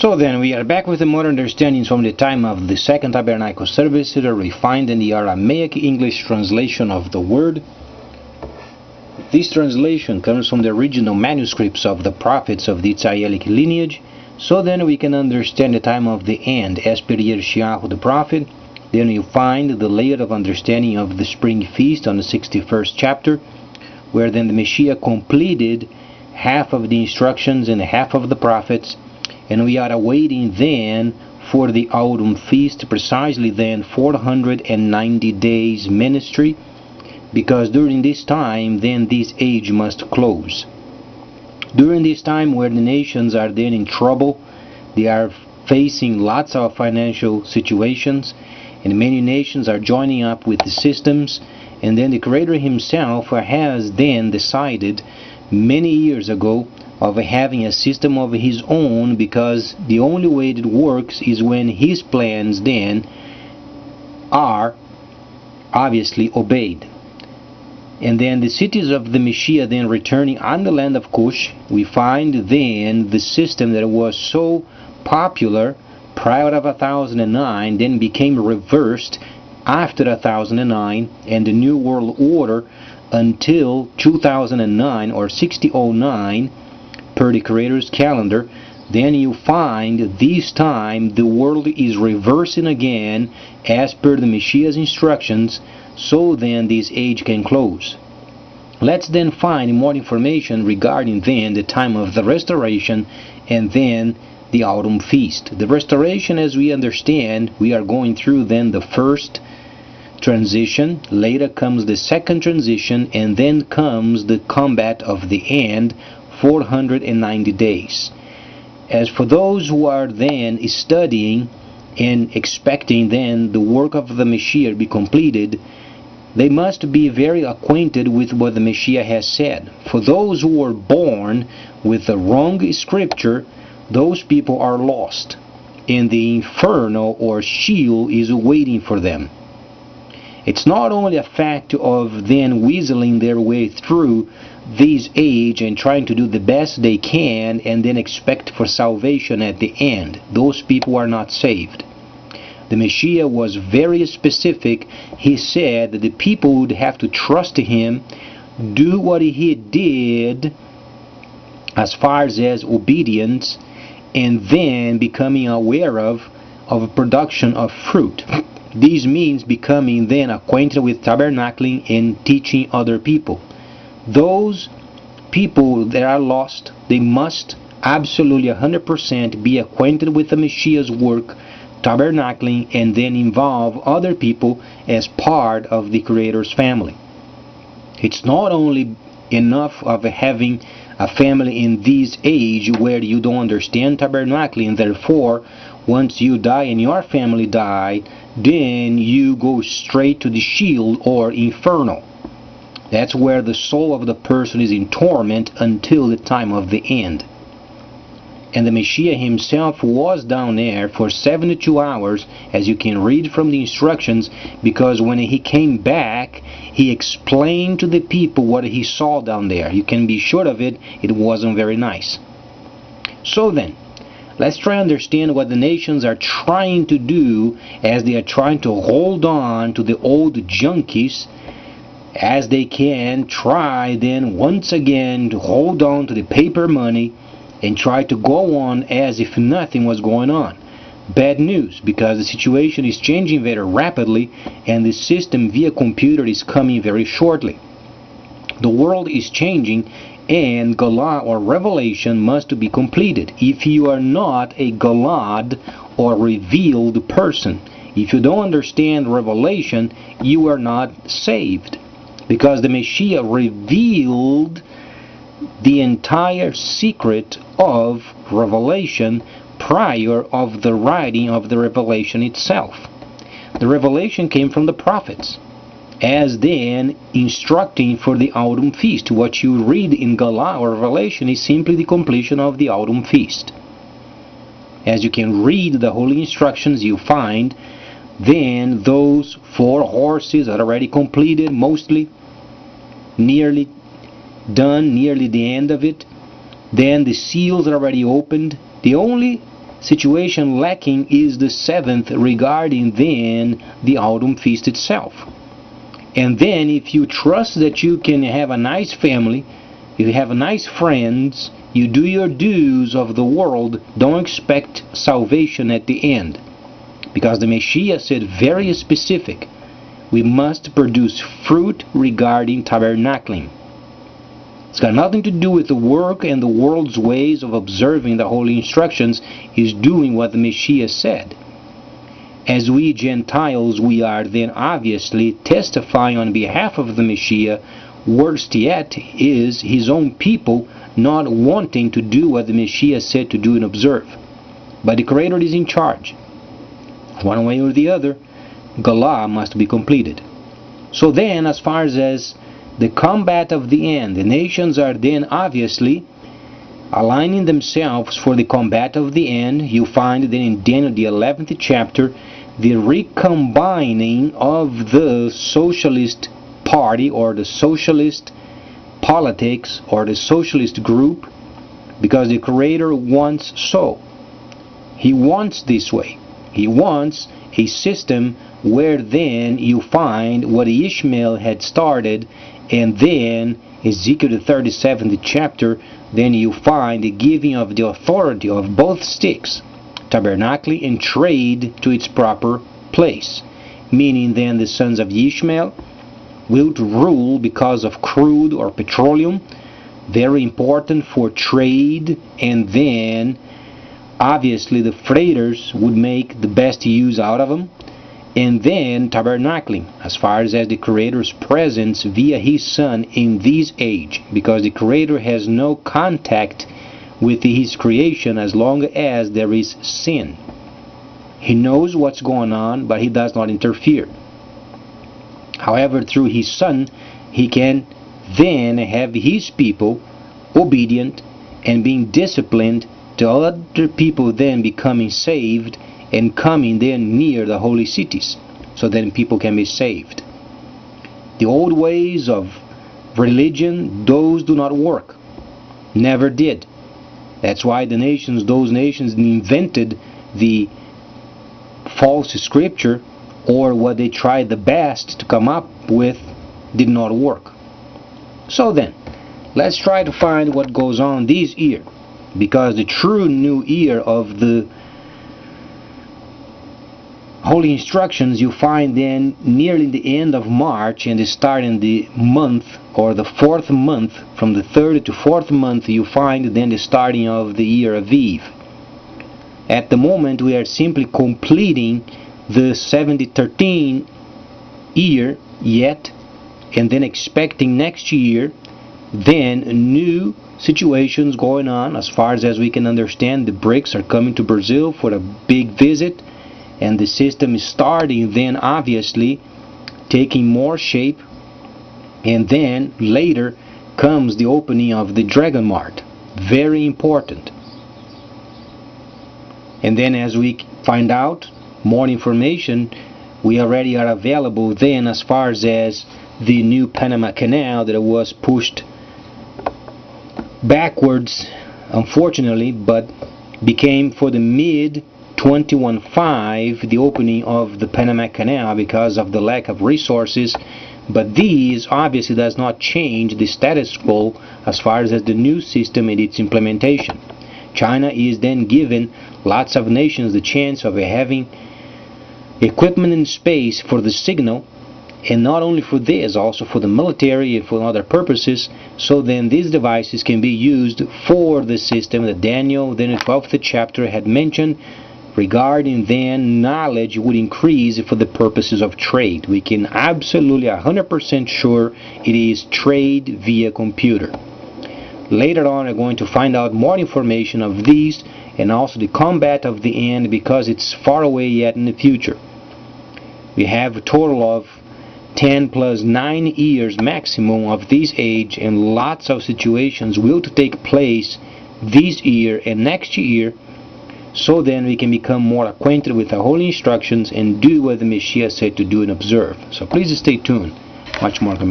So then we are back with the modern understandings from the time of the Second Tabernacle service that are refined in the Aramaic English translation of the word. This translation comes from the original manuscripts of the prophets of the Israelic lineage, so then we can understand the time of the end as per Yirmiyahu the prophet. Then you find the layer of understanding of the spring feast on the 61st chapter, where then the Messiah completed half of the instructions and half of the prophets, and we are awaiting then for the autumn feast, precisely then 490 days ministry, because during this time then this age must close. During this time where the nations are then in trouble, they are facing lots of financial situations, and many nations are joining up with the systems, and then the Creator himself has then decided many years ago of having a system of his own, because the only way it works is when his plans then are obviously obeyed. And then the cities of the Messiah then returning on the land of Cush, we find then the system that was so popular prior of 1009 then became reversed after 1009 and the New World Order until 2009 or 6009 per the Creator's calendar. Then you find this time the world is reversing again as per the Messiah's instructions, so then this age can close. Let's then find more information regarding then the time of the restoration and then the autumn feast. The restoration, as we understand, we are going through then the first transition, later comes the second transition, and then comes the combat of the end, 490 days. As for those who are then studying and expecting then the work of the Messiah be completed, they must be very acquainted with what the Messiah has said. For those who were born with the wrong scripture, those people are lost, and the inferno or Sheol is waiting for them. It's not only a fact of then weaseling their way through this age and trying to do the best they can and then expect for salvation at the end. Those people are not saved. The Messiah was very specific. He said that the people would have to trust him, do what he did as far as obedience, and then becoming aware of production of fruit. This means becoming then acquainted with tabernacling and teaching other people. Those people that are lost, they must absolutely 100% be acquainted with the Messiah's work, tabernacling, and then involve other people as part of the Creator's family. It's not only enough of having a family in this age where you don't understand tabernacling, and therefore once you die and your family die, then you go straight to the Sheol or inferno. That's where the soul of the person is in torment until the time of the end. And the Messiah himself was down there for 72 hours, as you can read from the instructions, because when he came back, he explained to the people what he saw down there. You can be sure of it, it wasn't very nice. So then, let's try to understand what the nations are trying to do as they are trying to hold on to the old junkies as they can, try then once again to hold on to the paper money and try to go on as if nothing was going on. Bad news, because the situation is changing very rapidly and the system via computer is coming very shortly. The world is changing and Galad or revelation must be completed. If you are not a Galad or revealed person, if you don't understand revelation, you are not saved, because the Messiah revealed the entire secret of revelation prior of the writing of the revelation itself. The revelation came from the prophets, as then instructing for the autumn feast. What you read in Galad or Revelation is simply the completion of the autumn feast. As you can read the holy instructions, you find then those 4 horses are already completed, mostly, nearly done, nearly the end of it. Then the seals are already opened. The only situation lacking is the 7th, regarding then the autumn feast itself. And then if you trust that you can have a nice family, if you have nice friends, you do your dues of the world, don't expect salvation at the end. Because the Messiah said very specific, we must produce fruit regarding tabernacling. It's got nothing to do with the work and the world's ways of observing the holy instructions. Is doing what the Messiah said. As we Gentiles, we are then obviously testifying on behalf of the Messiah. Worst yet is his own people not wanting to do what the Messiah said to do and observe. But the Creator is in charge. One way or the other, Galah must be completed. So then, as far as the combat of the end, the nations are then obviously aligning themselves for the combat of the end. You find then in Daniel the 11th chapter the recombining of the socialist party or the socialist politics or the socialist group, because the Creator wants so. He wants this way. He wants a system where then you find what Ishmael had started, and then Ezekiel the 37th chapter, then you find the giving of the authority of both sticks, tabernacle and trade, to its proper place. Meaning then the sons of Ishmael will rule because of crude or petroleum, very important for trade, and then obviously the freighters would make the best use out of them. And then tabernacling, as far as the Creator's presence via His Son in this age, because the Creator has no contact with His creation as long as there is sin. He knows what's going on, but He does not interfere. However, through His Son, He can then have His people obedient and being disciplined, to other people then becoming saved and coming then near the holy cities, so then people can be saved. The old ways of religion, those do not work. Never did. That's why those nations invented the false scripture, or what they tried the best to come up with did not work. So then, let's try to find what goes on this year, because the true new year of the holy instructions you find then nearly the end of March, and starting the month or the 4th month, from the 3rd to 4th month, you find then the starting of the year of Eve. At the moment we are simply completing the 7013 year yet, and then expecting next year then new situations going on. As far as we can understand, the BRICS are coming to Brazil for a big visit, and the system is starting then obviously taking more shape. And then later comes the opening of the Dragon Mart, very important. And then as we find out more information, we already are available then as far as the new Panama Canal that was pushed backwards, unfortunately, but became for the mid 21.5 the opening of the Panama Canal because of the lack of resources. But these obviously does not change the status quo as far as the new system and its implementation. China is then given lots of nations the chance of having equipment in space for the signal, and not only for this, also for the military and for other purposes. So then these devices can be used for the system that Daniel then in the 12th chapter had mentioned, regarding then knowledge would increase for the purposes of trade. We can absolutely 100% sure it is trade via computer. Later on I'm going to find out more information of these, and also the combat of the end, because it's far away yet in the future. We have a total of 10 plus 9 years maximum of this age, and lots of situations will to take place this year and next year, so then we can become more acquainted with the holy instructions and do what the Messiah said to do and observe. So please stay tuned. Much more coming.